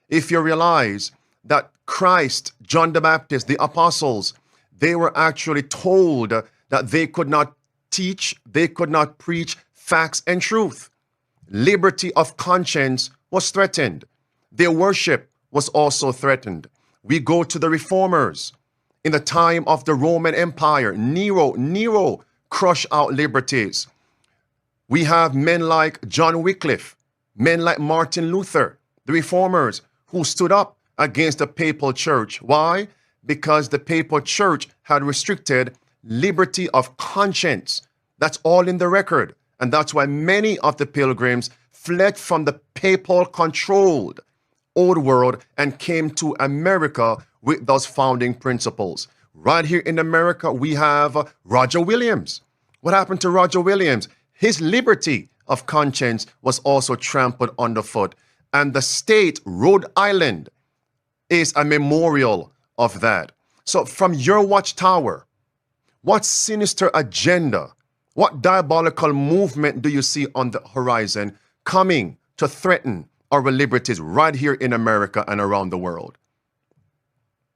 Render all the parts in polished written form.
If you realize that Christ, John the Baptist, the apostles, they were actually told that they could not teach, they could not preach facts and truth. Liberty of conscience was threatened. Their worship was also threatened. We go to the reformers. In the time of the Roman Empire, Nero crushed out liberties. We have men like John Wycliffe, men like Martin Luther, the reformers who stood up against the papal church. Why? Because the papal church had restricted liberty of conscience. That's all in the record. And that's why many of the pilgrims fled from the papal-controlled old world and came to America with those founding principles. Right here in America, we have Roger Williams. What happened to Roger Williams? His liberty of conscience was also trampled underfoot. And the state, Rhode Island, is a memorial of that. So from your watchtower, what sinister agenda, what diabolical movement do you see on the horizon coming to threaten our liberties right here in America and around the world?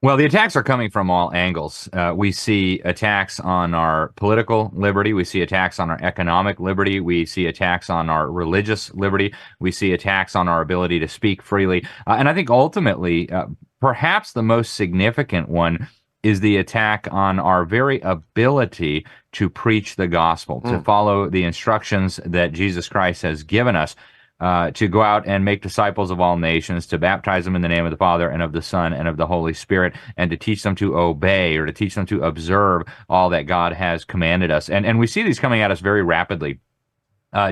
Well, the attacks are coming from all angles. We see attacks on our political liberty. We see attacks on our economic liberty. We see attacks on our religious liberty. We see attacks on our ability to speak freely. And I think ultimately, perhaps the most significant one is the attack on our very ability to preach the gospel, to follow the instructions that Jesus Christ has given us. To go out and make disciples of all nations, to baptize them in the name of the Father and of the Son and of the Holy Spirit, and to teach them to obey or to teach them to observe all that God has commanded us. And we see these coming at us very rapidly.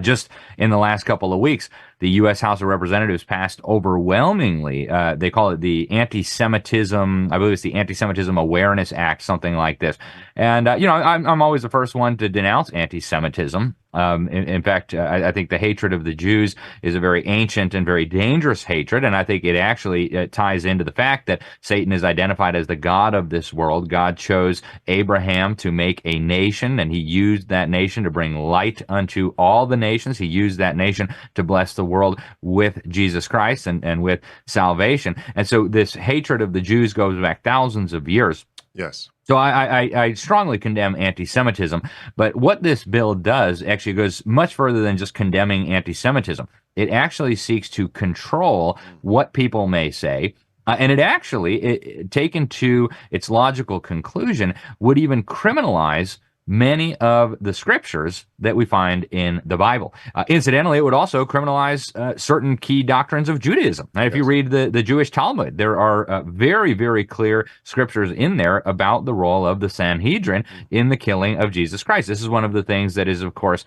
Just in the last couple of weeks, the U.S. House of Representatives passed overwhelmingly, they call it the Anti-Semitism, I believe it's the Anti-Semitism Awareness Act, something like this. And, I'm always the first one to denounce anti-Semitism. In fact, I think the hatred of the Jews is a very ancient and very dangerous hatred, and I think it actually ties into the fact that Satan is identified as the God of this world. God chose Abraham to make a nation, and he used that nation to bring light unto all the nations. He used that nation to bless the world with Jesus Christ and with salvation. And so this hatred of the Jews goes back thousands of years. Yes. So I strongly condemn anti-Semitism, but what this bill does actually goes much further than just condemning anti-Semitism. It actually seeks to control what people may say, and it actually, taken to its logical conclusion, would even criminalize many of the scriptures that we find in the Bible. Incidentally, it would also criminalize certain key doctrines of Judaism. And if you read the Jewish Talmud, there are very, very clear scriptures in there about the role of the Sanhedrin in the killing of Jesus Christ. This is one of the things that is, of course,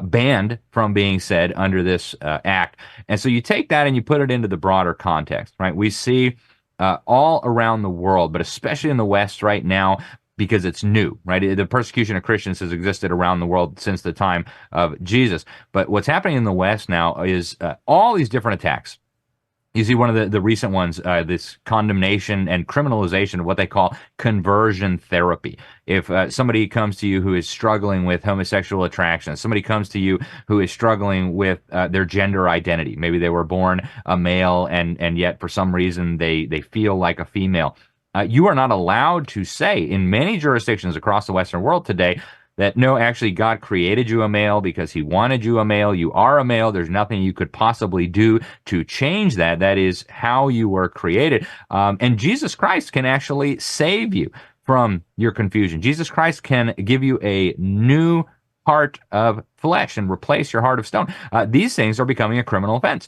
banned from being said under this act. And so you take that and you put it into the broader context, right? We see all around the world, but especially in the West right now, because it's new, right? The persecution of Christians has existed around the world since the time of Jesus. But what's happening in the West now is all these different attacks. You see one of the recent ones, this condemnation and criminalization of what they call conversion therapy. If somebody comes to you who is struggling with homosexual attraction, somebody comes to you who is struggling with their gender identity, maybe they were born a male and yet for some reason they feel like a female, you are not allowed to say in many jurisdictions across the Western world today that, no, actually God created you a male because he wanted you a male. You are a male. There's nothing you could possibly do to change that. That is how you were created. And Jesus Christ can actually save you from your confusion. Jesus Christ can give you a new heart of flesh and replace your heart of stone. These things are becoming a criminal offense.